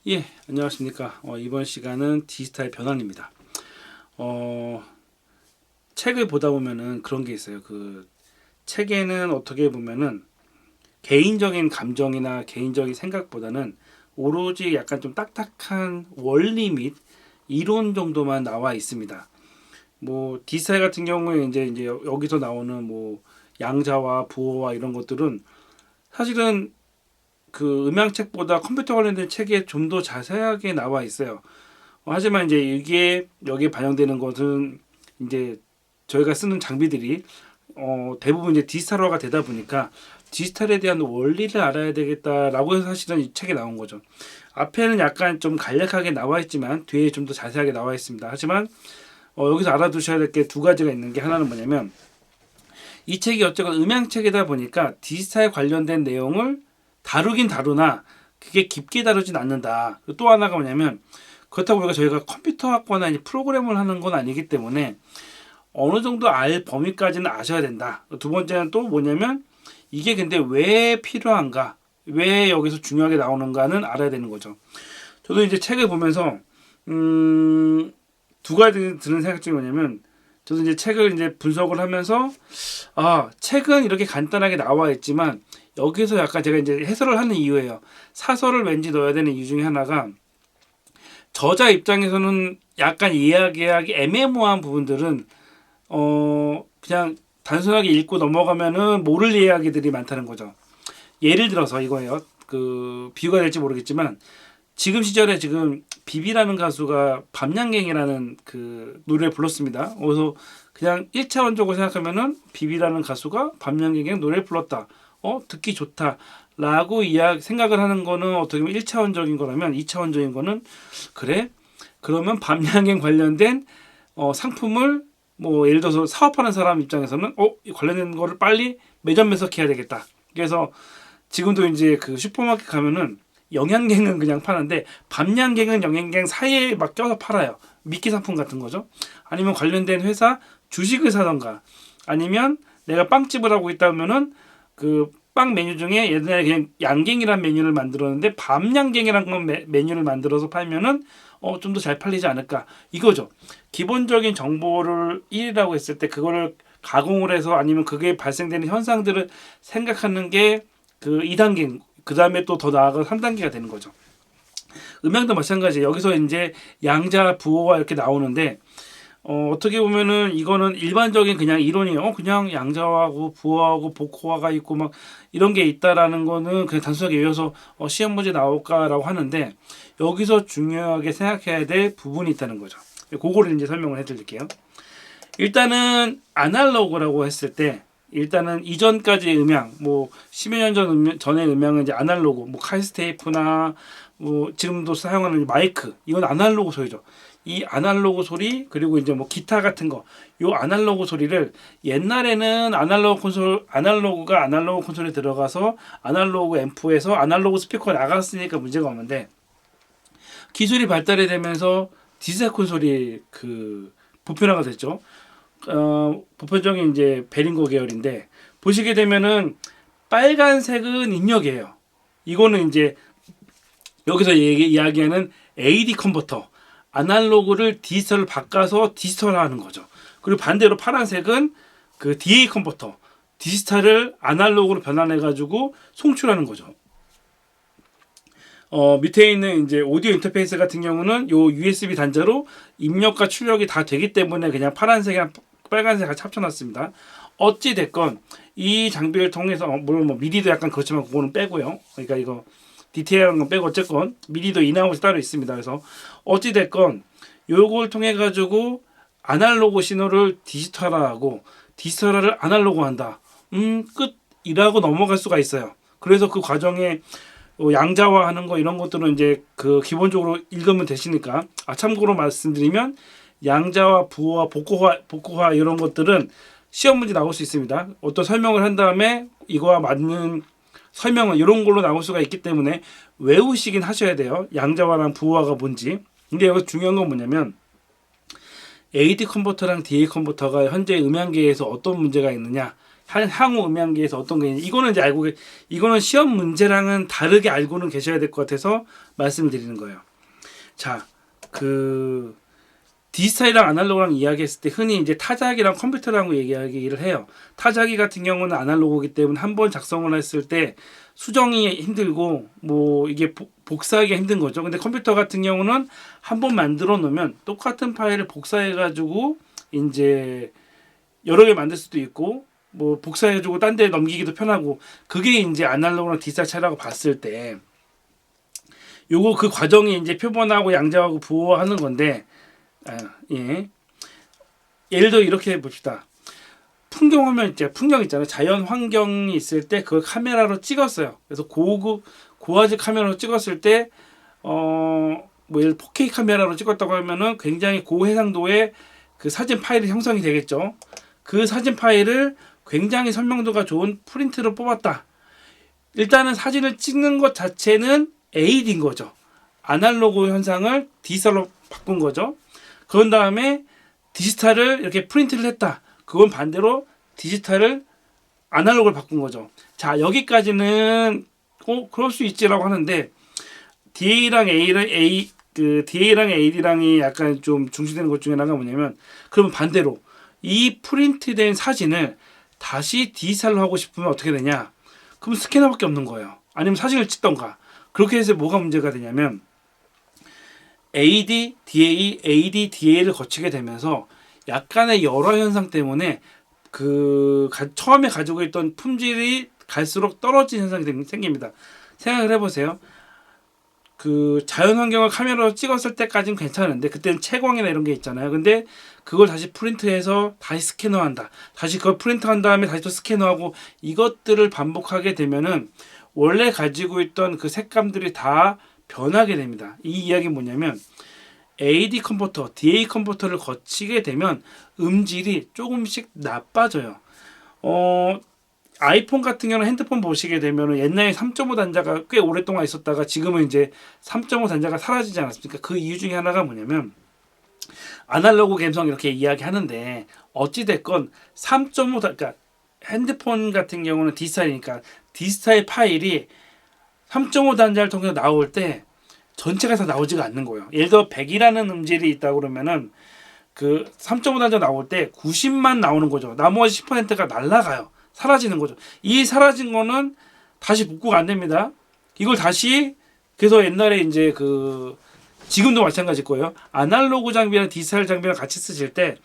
예, 안녕하십니까. 이번 시간은 디지털 변환입니다. 책을 보다 보면은 그런 게 있어요. 그 책에는 어떻게 보면은 개인적인 감정이나 개인적인 생각보다는 오로지 약간 좀 딱딱한 원리 및 이론 정도만 나와 있습니다. 뭐 디지털 같은 경우에 이제 여기서 나오는 뭐 양자와 부호와 이런 것들은 사실은 그 음향책보다 컴퓨터 관련된 책에 좀 더 자세하게 나와 있어요. 하지만 이제 이게 여기에 반영되는 것은 이제 저희가 쓰는 장비들이 대부분 이제 디지털화가 되다 보니까 디지털에 대한 원리를 알아야 되겠다라고 해서 사실은 이 책에 나온 거죠. 앞에는 약간 좀 간략하게 나와 있지만 뒤에 좀 더 자세하게 나와 있습니다. 하지만 여기서 알아두셔야 될 게 두 가지가 있는 게, 하나는 뭐냐면 이 책이 어쨌건 음향책이다 보니까 디지털 관련된 내용을 다루긴 다루나 그게 깊게 다루진 않는다. 또 하나가 뭐냐면, 그렇다고 우리가 저희가 컴퓨터 학거나 프로그램을 하는 건 아니기 때문에 어느 정도 알 범위까지는 아셔야 된다. 두 번째는 또 뭐냐면, 이게 근데 왜 필요한가, 왜 여기서 중요하게 나오는가는 알아야 되는 거죠. 저도 이제 책을 보면서 두 가지 드는 생각 중에 뭐냐면, 저도 이제 책을 이제 분석을 하면서 책은 이렇게 간단하게 나와 있지만 여기서 약간 제가 이제 해설을 하는 이유예요. 사설을 왠지 넣어야 되는 이유 중에 하나가, 저자 입장에서는 약간 이야기하기 애매모호한 부분들은 그냥 단순하게 읽고 넘어가면은 모를 이야기들이 많다는 거죠. 예를 들어서 이거예요. 그 비유가 될지 모르겠지만, 지금 시절에 지금 비비라는 가수가 밤양갱이라는 그 노래를 불렀습니다. 그래서 그냥 1차원적으로 생각하면은 비비라는 가수가 밤양갱의 노래를 불렀다. 듣기 좋다. 라고 생각을 하는 거는 어떻게 보면 1차원적인 거라면, 2차원적인 거는, 그래? 그러면 밤양갱 관련된 상품을 뭐 예를 들어서 사업하는 사람 입장에서는 관련된 거를 빨리 매점 매석해야 되겠다. 그래서 지금도 이제 그 슈퍼마켓 가면은 영양갱은 그냥 파는데 밤양갱은 영양갱 사이에 막 껴서 팔아요. 미끼 상품 같은 거죠. 아니면 관련된 회사 주식을 사던가, 아니면 내가 빵집을 하고 있다면은 그 빵 메뉴 중에 예전에 그냥 양갱이란 메뉴를 만들었는데 밤양갱이란 건 메뉴를 만들어서 팔면은 좀 더 잘 팔리지 않을까, 이거죠. 기본적인 정보를 1이라고 했을 때 그거를 가공을 해서, 아니면 그게 발생되는 현상들을 생각하는 게 그 2단계, 그 다음에 또 더 나아가 3단계가 되는 거죠. 음향도 마찬가지예요. 여기서 이제 양자, 부호가 이렇게 나오는데, 어떻게 보면은 이거는 일반적인 그냥 이론이에요. 그냥 양자하고 부호하고 복호화가 있고 막 이런 게 있다라는 거는 그냥 단순하게 외워서 시험 문제 나올까라고 하는데, 여기서 중요하게 생각해야 될 부분이 있다는 거죠. 그거를 이제 설명을 해드릴게요. 일단은 아날로그라고 했을 때, 일단은 이전까지의 음향, 뭐 10여 년 전의 음향은 이제 아날로그, 뭐 카이스테이프나 뭐 지금도 사용하는 마이크, 이건 아날로그 소리죠. 이 아날로그 소리, 그리고 이제 뭐 기타 같은 거, 요 아날로그 소리를 옛날에는 아날로그가 아날로그 콘솔에 들어가서 아날로그 앰프에서 아날로그 스피커가 나갔으니까 문제가 없는데, 기술이 발달이 되면서 디지털 콘솔이 그 보편화가 됐죠. 보편적인 이제 베링거 계열인데, 보시게 되면은 빨간색은 입력이에요. 이거는 이제 여기서 이야기하는 AD 컨버터, 아날로그를 디지털로 바꿔서 디지털화하는 거죠. 그리고 반대로 파란색은 그 DA 컨버터, 디지털을 아날로그로 변환해 가지고 송출하는 거죠. 밑에 있는 이제 오디오 인터페이스 같은 경우는 요 USB 단자로 입력과 출력이 다 되기 때문에 그냥 파란색이랑 빨간색 같이 합쳐놨습니다. 어찌 됐건 이 장비를 통해서, 물론 뭐 미디도 약간 그렇지만 그거는 빼고요. 그러니까 이거 디테일한 건 빼고, 어쨌건 미디도 인아웃이 따로 있습니다. 그래서 어찌 됐건 요걸 통해 가지고 아날로그 신호를 디지털화하고 디지털화를 아날로그한다. 끝이라고 넘어갈 수가 있어요. 그래서 그 과정에 양자화하는 거 이런 것들은 이제 그 기본적으로 읽으면 되시니까, 참고로 말씀드리면 양자화, 부호화, 복호화 이런 것들은 시험 문제 나올 수 있습니다. 어떤 설명을 한 다음에 이거와 맞는 설명은 이런 걸로 나올 수가 있기 때문에 외우시긴 하셔야 돼요. 양자화랑 부호화가 뭔지. 근데 여기서 중요한 건 뭐냐면, AD 컨버터랑 DA 컨버터가 현재 음향계에서 어떤 문제가 있느냐, 향후 음향기에서 어떤 게 있는지 이거는 이제 이거는 시험 문제랑은 다르게 알고는 계셔야 될 것 같아서 말씀을 드리는 거예요. 자, 그 디지털이랑 아날로그랑 이야기했을 때 흔히 이제 타자기랑 컴퓨터라고 얘기를 해요. 타자기 같은 경우는 아날로그이기 때문에 한번 작성을 했을 때 수정이 힘들고 뭐 이게 복사하기가 힘든 거죠. 근데 컴퓨터 같은 경우는 한번 만들어 놓으면 똑같은 파일을 복사해 가지고 이제 여러 개 만들 수도 있고 뭐 복사해 가지고 딴 데 넘기기도 편하고 그게 이제 아날로그랑 디지털 차이라고 봤을 때 요거 그 과정이 이제 표본하고 양자하고 부호하는 건데 예. 예를 들어 이렇게 봅시다. 풍경 있잖아요. 자연 환경이 있을 때 그걸 카메라로 찍었어요. 그래서 고화질 카메라로 찍었을 때 뭐 예를 4K 카메라로 찍었다고 하면은 굉장히 고해상도의 그 사진 파일이 형성이 되겠죠. 그 사진 파일을 굉장히 설명도가 좋은 프린트로 뽑았다. 일단은 사진을 찍는 것 자체는 AD인 거죠. 아날로그 현상을 디지털로 바꾼 거죠. 그런 다음에 디지털을 이렇게 프린트를 했다. 그건 반대로 디지털을 아날로그를 바꾼 거죠. 자, 여기까지는 그럴 수 있지라고 하는데 DA랑 DA랑 AD랑이 약간 좀 중시되는 것 중에 하나가 뭐냐면 그러면 반대로 이 프린트된 사진을 다시 디지털로 하고 싶으면 어떻게 되냐? 그럼 스캐너밖에 없는 거예요. 아니면 사진을 찍던가. 그렇게 해서 뭐가 문제가 되냐면 AD, DA, AD, DA를 거치게 되면서 약간의 열화 현상 때문에 처음에 가지고 있던 품질이 갈수록 떨어지는 현상이 생깁니다. 생각을 해보세요. 그 자연 환경을 카메라로 찍었을 때까지는 괜찮은데 그때는 채광이나 이런 게 있잖아요. 근데 그걸 다시 프린트해서 다시 스캐너한다. 다시 그걸 프린트한 다음에 다시 또 스캐너하고 이것들을 반복하게 되면은 원래 가지고 있던 그 색감들이 다 변하게 됩니다. 이 이야기는 뭐냐면 AD 컨버터, DA 컨버터를 거치게 되면 음질이 조금씩 나빠져요. 아이폰 같은 경우는 핸드폰 보시게 되면 옛날에 3.5 단자가 꽤 오랫동안 있었다가 지금은 이제 3.5 단자가 사라지지 않았습니까? 그 이유 중에 하나가 뭐냐면 아날로그 감성 이렇게 이야기하는데 어찌됐건 3.5 그러니까 핸드폰 같은 경우는 디지털이니까 디지털 파일이 3.5 단자를 통해서 나올 때 전체가 다 나오지가 않는 거예요. 예를 들어 100이라는 음질이 있다 그러면은 그 3.5 단자 나올 때 90만 나오는 거죠. 나머지 10%가 날아가요. 사라지는 거죠. 이 사라진 거는 다시 복구가 안 됩니다. 이걸 다시 그래서 옛날에 이제 지금도 마찬가지일 거예요. 아날로그 장비랑 디지털 장비랑 같이 쓰실 때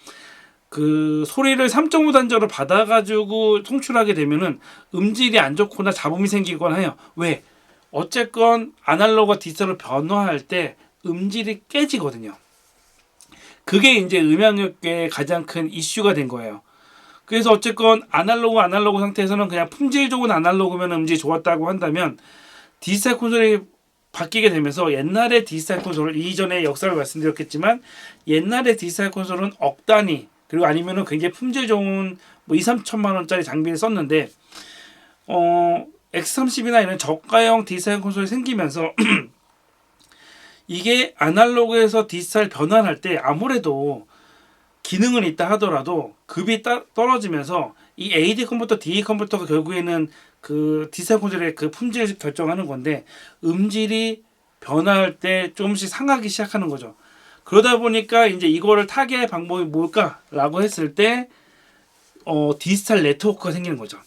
그 소리를 3.5 단자로 받아가지고 송출하게 되면은 음질이 안 좋거나 잡음이 생기거나 해요. 왜? 어쨌건 아날로그와 디지털을 변화할 때 음질이 깨지거든요. 그게 이제 음향업계의 가장 큰 이슈가 된 거예요. 그래서 어쨌건 아날로그 상태에서는 그냥 품질 좋은 아날로그면 음질이 좋았다고 한다면 디지털 콘솔이 바뀌게 되면서 옛날의 디지털 콘솔 이전의 역사를 말씀드렸겠지만 옛날의 디지털 콘솔은 억 단위 그리고 아니면은 굉장히 품질 좋은 뭐 2-3천만 원짜리 장비를 썼는데 X30이나 이런 저가형 디지털 콘솔이 생기면서 이게 아날로그에서 디지털 변환할 때 아무래도 기능은 있다 하더라도 급이 떨어지면서 이 AD 컴퓨터, DA 컴퓨터가 결국에는 그 디지털 콘솔의 그 품질을 결정하는 건데 음질이 변화할 때 조금씩 상하기 시작하는 거죠. 그러다 보니까 이제 이거를 타개할 방법이 뭘까라고 했을 때 디지털 네트워크가 생기는 거죠.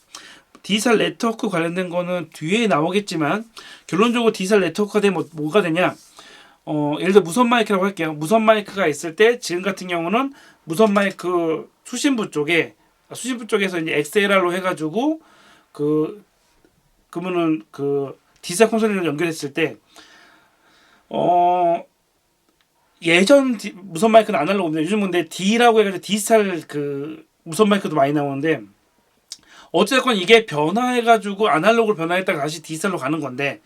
디지털 네트워크 관련된 거는 뒤에 나오겠지만 결론적으로 디지털 네트워크가 되면 뭐가 되냐? 예를 들어 무선 마이크라고 할게요. 무선 마이크가 있을 때 지금 같은 경우는 무선 마이크 수신부 쪽에서 이제 XLR로 해가지고 그러면은 디지털 콘솔이랑 연결했을 때 예전 무선 마이크는 아날로그입니다. 요즘 근데 D라고 해가지고 디지털 무선 마이크도 많이 나오는데 어쨌건 이게 변화해가지고 아날로그로 변화했다가 다시 디지털로 가는 건데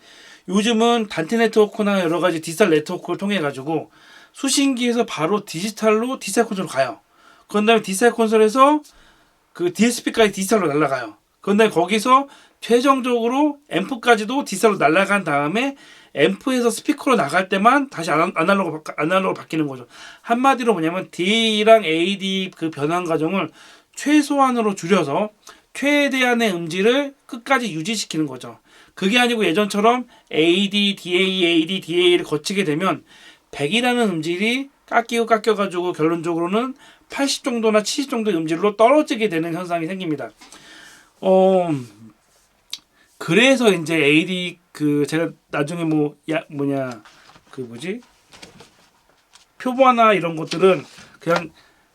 요즘은 단체 네트워크나 여러 가지 디지털 네트워크를 통해 가지고 수신기에서 바로 디지털 콘솔로 가요. 그런 다음에 디지털 콘솔에서 그 DSP까지 디지털로 날아가요. 그런 다음에 거기서 최종적으로 앰프까지도 디지털로 날아간 다음에 앰프에서 스피커로 나갈 때만 다시 아날로그로 바뀌는 거죠. 한마디로 뭐냐면 DA랑 AD 그 변환 과정을 최소한으로 줄여서 최대한의 음질을 끝까지 유지시키는 거죠. 그게 아니고 예전처럼 AD, DA, AD, DA를 거치게 되면 100이라는 음질이 깎여가지고 결론적으로는 80 정도나 70 정도의 음질로 떨어지게 되는 현상이 생깁니다. 그래서 이제 AD 제가 나중에 표본화나 이런 것들은 그냥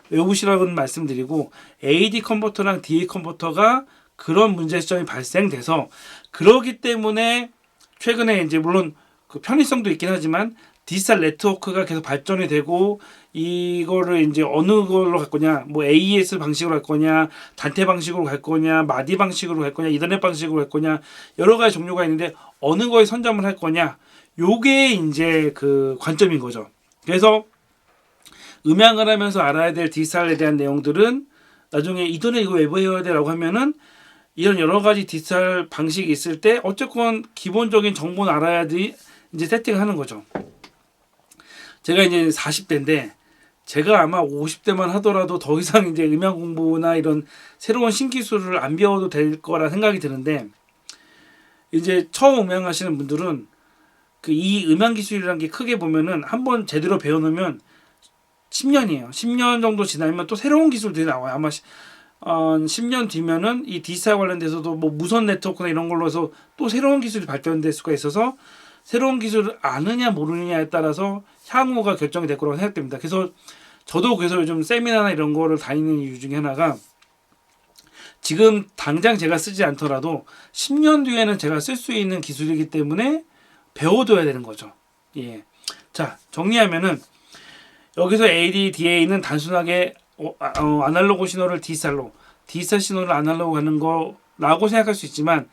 외우시라고는 말씀드리고, AD 컨버터랑 DA 컨버터가 그런 문제점이 발생돼서, 그러기 때문에 최근에 이제 물론 그 편의성도 있긴 하지만 디지털 네트워크가 계속 발전이 되고, 이거를 이제 어느 걸로 갈 거냐, 뭐 AES 방식으로 갈 거냐, 단테 방식으로 갈 거냐, 마디 방식으로 갈 거냐, 이더넷 방식으로 갈 거냐, 여러 가지 종류가 있는데 어느 거에 선점을 할 거냐, 요게 이제 그 관점인 거죠. 그래서 음향을 하면서 알아야 될 디지털에 대한 내용들은 나중에 이더넷 이거 왜 배워야 돼라고 하면은, 이런 여러 가지 디지털 방식이 있을 때 어쨌건 기본적인 정보는 알아야 돼 이제 세팅을 하는 거죠. 제가 이제 40대인데 제가 아마 50대만 하더라도 더 이상 이제 음향 공부나 이런 새로운 신기술을 안 배워도 될 거라 생각이 드는데, 이제 처음 음향 하시는 분들은 이 음향 기술이라는 게 크게 보면은 한번 제대로 배워놓으면 10년이에요. 10년 정도 지나면 또 새로운 기술들이 나와요. 아마 10년 뒤면은 이 디지털 관련돼서도 뭐 무선 네트워크나 이런 걸로 해서 또 새로운 기술이 발전될 수가 있어서, 새로운 기술을 아느냐 모르느냐에 따라서 향후가 결정이 될 거라고 생각됩니다. 그래서 저도 요즘 세미나나 이런 거를 다니는 이유 중에 하나가, 지금 당장 제가 쓰지 않더라도 10년 뒤에는 제가 쓸 수 있는 기술이기 때문에 배워둬야 되는 거죠. 예. 자, 정리하면은 여기서 AD, DA는 단순하게 아날로그 신호를 디지털로, 디지털 신호를 아날로그 하는 거라고 생각할 수 있지만,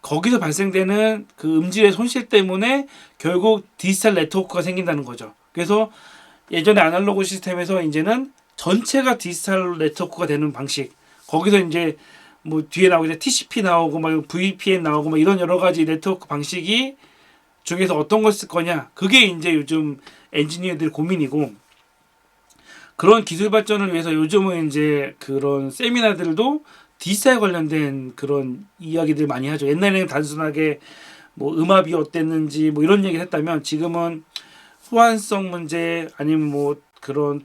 거기서 발생되는 그 음질의 손실 때문에 결국 디지털 네트워크가 생긴다는 거죠. 그래서 예전에 아날로그 시스템에서 이제는 전체가 디지털 네트워크가 되는 방식, 거기서 이제 뭐 뒤에 나오고 이제 TCP 나오고 막 VPN 나오고 막 이런 여러 가지 네트워크 방식이 중에서 어떤 걸 쓸 거냐, 그게 이제 요즘 엔지니어들 고민이고, 그런 기술 발전을 위해서 요즘은 이제 그런 세미나들도 디지털 관련된 그런 이야기들 많이 하죠. 옛날에는 단순하게 뭐 음압이 어땠는지 뭐 이런 얘기를 했다면, 지금은 호환성 문제, 아니면 뭐 그런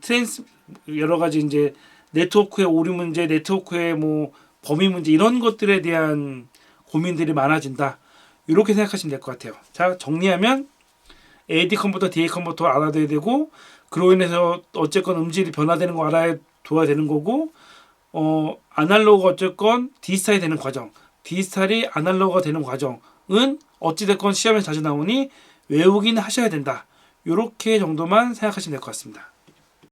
여러 가지 이제 네트워크의 오류 문제, 네트워크의 뭐 범위 문제, 이런 것들에 대한 고민들이 많아진다. 이렇게 생각하시면 될 것 같아요. 자, 정리하면 AD 컨버터, DA 컨버터 알아둬야 되고, 그로 인해서 어쨌건 음질이 변화되는 거 알아둬야 되는 거고, 아날로그 어쨌건 디지털이 되는 과정, 디지털이 아날로그가 되는 과정은 어찌됐건 시험에 자주 나오니 외우긴 하셔야 된다. 이렇게 정도만 생각하시면 될 것 같습니다.